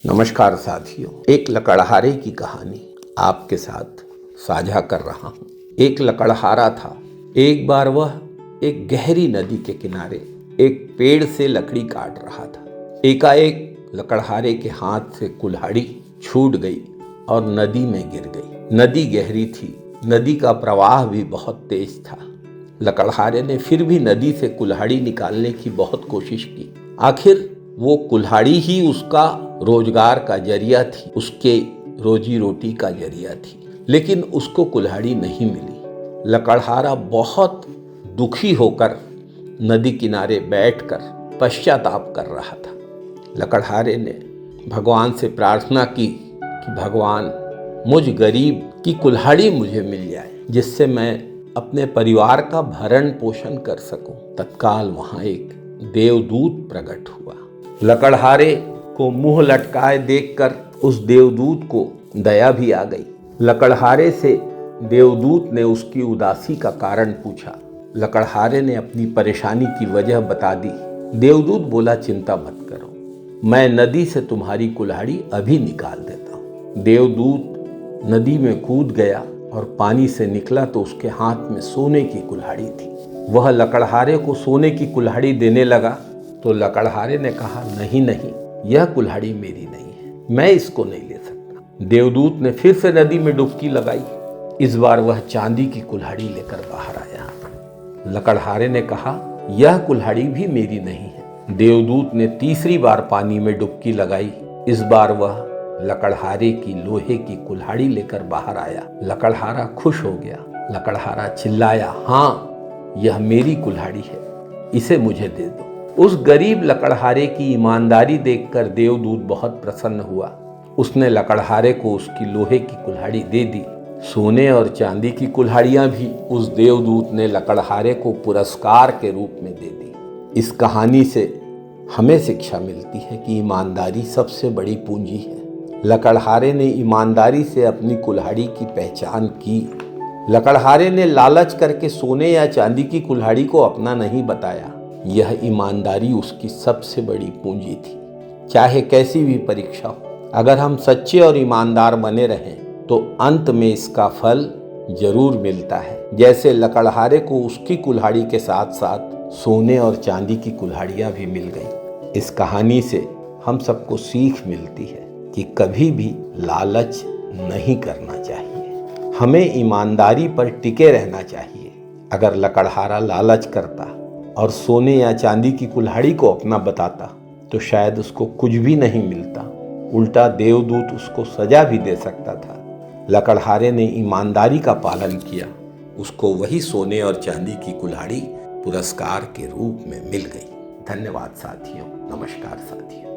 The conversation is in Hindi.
नमस्कार साथियों, एक लकड़हारे की कहानी आपके साथ साझा कर रहा हूँ। एक लकड़हारा था। एक बार वह एक गहरी नदी के किनारे एक पेड़ से लकड़ी काट रहा था। एकाएक लकड़हारे के हाथ से कुल्हाड़ी छूट गई और नदी में गिर गई। नदी गहरी थी, नदी का प्रवाह भी बहुत तेज था। लकड़हारे ने फिर भी नदी से कुल्हाड़ी निकालने की बहुत कोशिश की। आखिर वो कुल्हाड़ी ही उसका रोजगार का जरिया थी, उसके रोजी रोटी का जरिया थी, लेकिन उसको कुल्हाड़ी नहीं मिली। लकड़हारा बहुत दुखी होकर नदी किनारे बैठकर पश्चाताप कर रहा था। लकड़हारे ने भगवान से प्रार्थना की कि भगवान, मुझ गरीब की कुल्हाड़ी मुझे मिल जाए, जिससे मैं अपने परिवार का भरण पोषण कर सकूं। तत्काल वहां एक देवदूत प्रकट हुआ। लकड़हारे को मुंह लटकाए देखकर उस देवदूत को दया भी आ गई। लकड़हारे से देवदूत ने उसकी उदासी का कारण पूछा। लकड़हारे ने अपनी परेशानी की वजह बता दी। देवदूत बोला, चिंता मत करो, मैं नदी से तुम्हारी कुल्हाड़ी अभी निकाल देता हूँ। देवदूत नदी में कूद गया और पानी से निकला तो उसके हाथ में सोने की कुल्हाड़ी थी। वह लकड़हारे को सोने की कुल्हाड़ी देने लगा तो लकड़हारे ने कहा, नहीं नहीं, यह कुल्हाड़ी मेरी नहीं है, मैं इसको नहीं ले सकता। देवदूत ने फिर से नदी में डुबकी लगाई। इस बार वह चांदी की कुल्हाड़ी लेकर बाहर आया। लकड़हारे ने कहा, यह कुल्हाड़ी भी मेरी नहीं है। देवदूत ने तीसरी बार पानी में डुबकी लगाई। इस बार वह लकड़हारे की लोहे की कुल्हाड़ी लेकर बाहर आया। लकड़हारा खुश हो गया। लकड़हारा चिल्लाया, हाँ, यह मेरी कुल्हाड़ी है, इसे मुझे दे दो। उस गरीब लकड़हारे की ईमानदारी देखकर देवदूत बहुत प्रसन्न हुआ। उसने लकड़हारे को उसकी लोहे की कुल्हाड़ी दे दी। सोने और चांदी की कुल्हाड़ियां भी उस देवदूत ने लकड़हारे को पुरस्कार के रूप में दे दी। इस कहानी से हमें शिक्षा मिलती है कि ईमानदारी सबसे बड़ी पूंजी है। लकड़हारे ने ईमानदारी से अपनी कुल्हाड़ी की पहचान की। लकड़हारे ने लालच करके सोने या चांदी की कुल्हाड़ी को अपना नहीं बताया। यह ईमानदारी उसकी सबसे बड़ी पूंजी थी। चाहे कैसी भी परीक्षा हो, अगर हम सच्चे और ईमानदार बने रहें तो अंत में इसका फल जरूर मिलता है। जैसे लकड़हारे को उसकी कुल्हाड़ी के साथ साथ सोने और चांदी की कुल्हाड़ियां भी मिल गई। इस कहानी से हम सबको सीख मिलती है कि कभी भी लालच नहीं करना चाहिए, हमें ईमानदारी पर टिके रहना चाहिए। अगर लकड़हारा लालच करता और सोने या चांदी की कुल्हाड़ी को अपना बताता तो शायद उसको कुछ भी नहीं मिलता, उल्टा देवदूत उसको सजा भी दे सकता था। लकड़हारे ने ईमानदारी का पालन किया, उसको वही सोने और चांदी की कुल्हाड़ी पुरस्कार के रूप में मिल गई। धन्यवाद साथियों, नमस्कार साथियों।